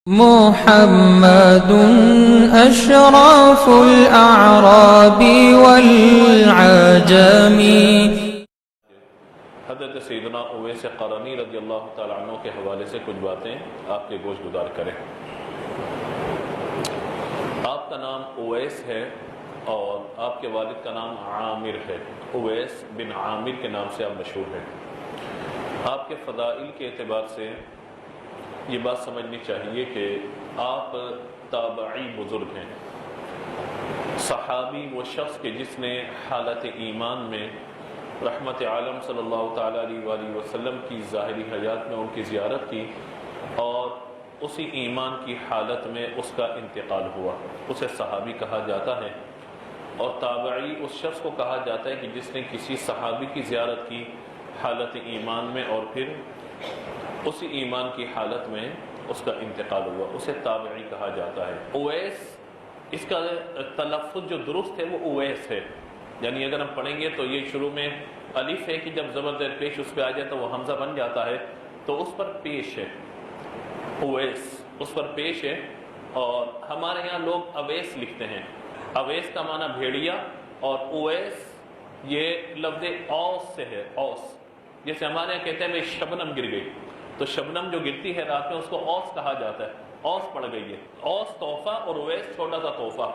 محمد اشرف الاعراب والعجم۔ حضرت سیدنا اویس قرنی رضی اللہ تعالیٰ عنہ کے حوالے سے کچھ باتیں آپ کے گوش گزار کریں۔ آپ کا نام اویس ہے اور آپ کے والد کا نام عامر ہے۔ اویس بن عامر کے نام سے آپ مشہور ہیں۔ آپ کے فضائل کے اعتبار سے یہ بات سمجھنی چاہیے کہ آپ تابعی بزرگ ہیں، صحابی وہ شخص کے جس نے حالت ایمان میں رحمت عالم صلی اللہ تعالیٰ علیہ وآلہ وسلم کی ظاہری حیات میں ان کی زیارت کی اور اسی ایمان کی حالت میں اس کا انتقال ہوا، اسے صحابی کہا جاتا ہے۔ اور تابعی اس شخص کو کہا جاتا ہے کہ جس نے کسی صحابی کی زیارت کی حالت ایمان میں اور پھر اسی ایمان کی حالت میں اس کا انتقال ہوا، اسے تابعی کہا جاتا ہے۔ اویس، اس کا تلفظ جو درست ہے وہ اویس ہے، یعنی اگر ہم پڑھیں گے تو یہ شروع میں الف ہے کہ جب زبر زیر پیش اس پہ آ جائے تو وہ حمزہ بن جاتا ہے، تو اس پر پیش ہے، اویس اس پر پیش ہے۔ اور ہمارے یہاں لوگ اویس لکھتے ہیں، اویس کا معنی بھیڑیا، اور اویس یہ لفظ اوس سے ہے، اوس، جیسے ہمارے یہاں کہتے ہیں میں شبنم گر گئی، تو شبنم جو گرتی ہے رات میں اس کو اوس کہا جاتا ہے، اوس پڑ گئی ہے۔ اوس تحفہ اور اویس چھوٹا سا تحفہ۔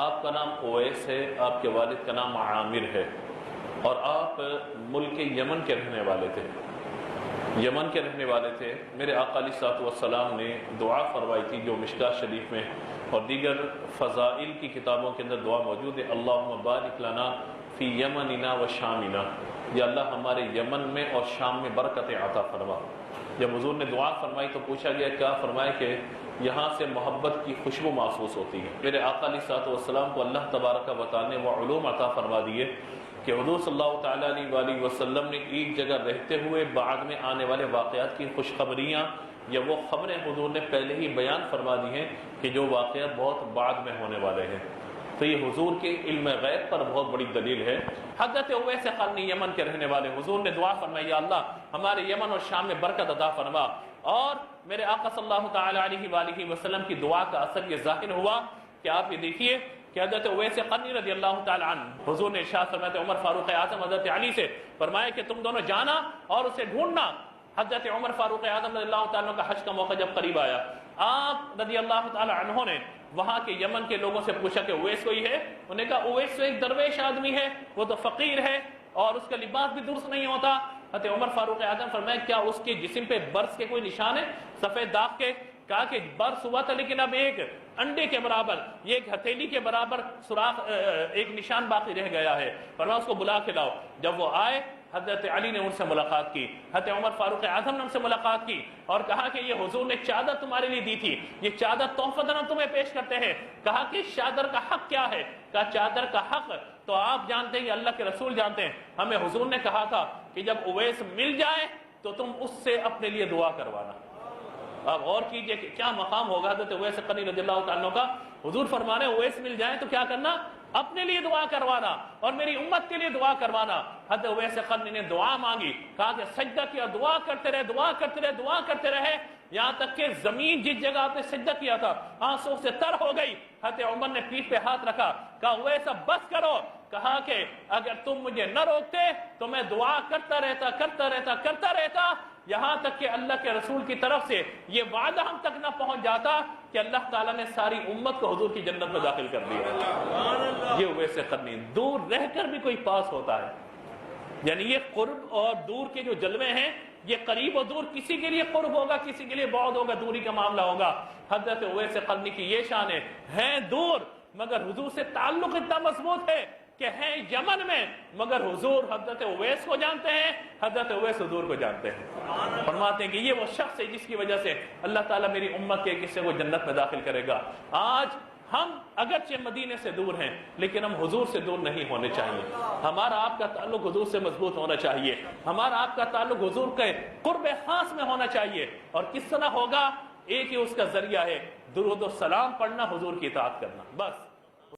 آپ کا نام اویس ہے، آپ کے والد کا نام عامر ہے، اور آپ ملک یمن کے رہنے والے تھے، یمن کے رہنے والے تھے۔ میرے آقا علیہ الصلوۃ والسلام نے دعا فرمائی تھی جو مشکاۃ شریف میں اور دیگر فضائل کی کتابوں کے اندر دعا موجود ہے، اللہم بارک لنا فی یمننا و شامنا، یا اللہ ہمارے یمن میں اور شام میں برکت عطا فرما۔ جب حضور نے دعا فرمائی تو پوچھا گیا، کیا فرمائے کہ یہاں سے محبت کی خوشبو محسوس ہوتی ہے۔ میرے آقا علیہ الصلوۃ والسلام کو اللہ تبارک و تعالی نے وہ علوم عطا فرما دیے کہ حضور صلی اللہ تعالیٰ علیہ وآلہ وسلم نے ایک جگہ رہتے ہوئے بعد میں آنے والے واقعات کی خوشخبریاں یا وہ خبریں حضور نے پہلے ہی بیان فرما دی ہیں کہ جو واقعات بہت بعد میں ہونے والے ہیں، تو یہ حضور کے علم غیب پر بہت بڑی دلیل ہے۔ حضرت اویس قرنی یمن کے رہنے والے، حضور نے دعا فرمائی، یا اللہ ہمارے یمن اور شام میں برکت عطا فرما، اور میرے آقا صلی اللہ تعالیٰ علیہ وآلہ وسلم کی دعا کا اثر یہ ظاہر ہوا کہ آپ یہ دیکھیے کہ حضرت اویس قرنی رضی اللہ تعالیٰ عنہ، حضور نے ارشاد فرمایا عمر فاروق اعظم حضرت علی سے فرمایا کہ تم دونوں جانا اور اسے ڈھونڈنا۔ حضرت عمر فاروق اعظم رضی اللہ تعالیٰ عنہ کا حج کا موقع جب قریب آیا، آپ رضی اللہ تعالیٰ عنہ نے وہاں کے یمن کے لوگوں سے پوچھا کہ اویس کوئی ہے؟ انہوں نے کہا اویس تو ایک درویش آدمی ہے، وہ تو فقیر ہے اور اس کا لباس بھی درست نہیں ہوتا۔ حضرت عمر فاروق اعظم فرمایا کیا اس کے جسم پہ برس کے کوئی نشان ہے، سفید داغ کے؟ کہا کہ برس ہوا تھا لیکن اب ایک انڈے کے برابر، یہ ایک ہتھیلی کے برابر سوراخ، ایک نشان باقی رہ گیا ہے۔ فرمایا اس کو بلا کے لاؤ۔ جب وہ آئے حضرت علی نے ان سے ملاقات کی، حضرت عمر فاروق اعظم نے ان سے ملاقات کی اور کہا کہ یہ حضور نے چادر تمہارے لیے دی تھی، یہ چادر تحفۃ ہم تمہیں پیش کرتے ہیں۔ کہا کہ چادر کا حق کیا ہے؟ کہا چادر کا حق تو آپ جانتے ہیں، یہ اللہ کے رسول جانتے ہیں، ہمیں حضور نے کہا تھا کہ جب اویس مل جائے تو تم اس سے اپنے لیے دعا کروانا۔ آپ غور کیجئے کہ کیا مقام ہوگا حضرت اویس قرنی رضی اللہ تعالیٰ عنہ کا۔ حضور فرما رہے ہیں اویس مل جائے تو کیا کرنا؟ اپنے لیے دعا کروانا اور میری امت کے لیے دعا کروانا۔ حضرت اویس قرنی نے دعا مانگی، کہا کہ سجدہ کیا، دعا کرتے رہے، دعا کرتے رہے، دعا کرتے رہے، یہاں تک کہ زمین جس جگہ آپ نے سجدہ کیا تھا آنسوں سے تر ہو گئی۔ حضرت عمر نے پیٹھ پہ ہاتھ رکھا، کہا اویس اب بس کرو۔ کہا کہ اگر تم مجھے نہ روکتے تو میں دعا کرتا رہتا کرتا رہتا کرتا رہتا، یہاں تک کہ اللہ کے رسول کی طرف سے یہ وعدہ ہم تک نہ پہنچ جاتا کہ اللہ تعالیٰ نے ساری امت کو حضور کی جنت میں داخل کر دیا۔ یہ اویس قرنی، دور رہ کر بھی کوئی پاس ہوتا ہے، یعنی یہ قرب اور دور کے جو جلوے ہیں، یہ قریب و دور، کسی کے لیے قرب ہوگا کسی کے لیے بعد ہوگا، دوری کا معاملہ ہوگا۔ حضرت اویس قرنی کی یہ شان ہے، ہیں دور مگر حضور سے تعلق اتنا مضبوط ہے کہ ہیں یمن میں مگر حضور حضرت اویس کو جانتے ہیں، حضرت اویس حضور کو جانتے ہیں۔ فرماتے ہیں کہ یہ وہ شخص ہے جس کی وجہ سے اللہ تعالیٰ میری امت کے کسی کو جنت میں داخل کرے گا۔ آج ہم اگرچہ مدینے سے دور ہیں لیکن ہم حضور سے دور نہیں ہونے چاہیے، ہمارا آپ کا تعلق حضور سے مضبوط ہونا چاہیے، ہمارا آپ کا تعلق حضور کے قرب خاص میں ہونا چاہیے۔ اور کس طرح ہوگا؟ ایک ہی اس کا ذریعہ ہے، درود و سلام پڑھنا، حضور کی اطاعت کرنا، بس۔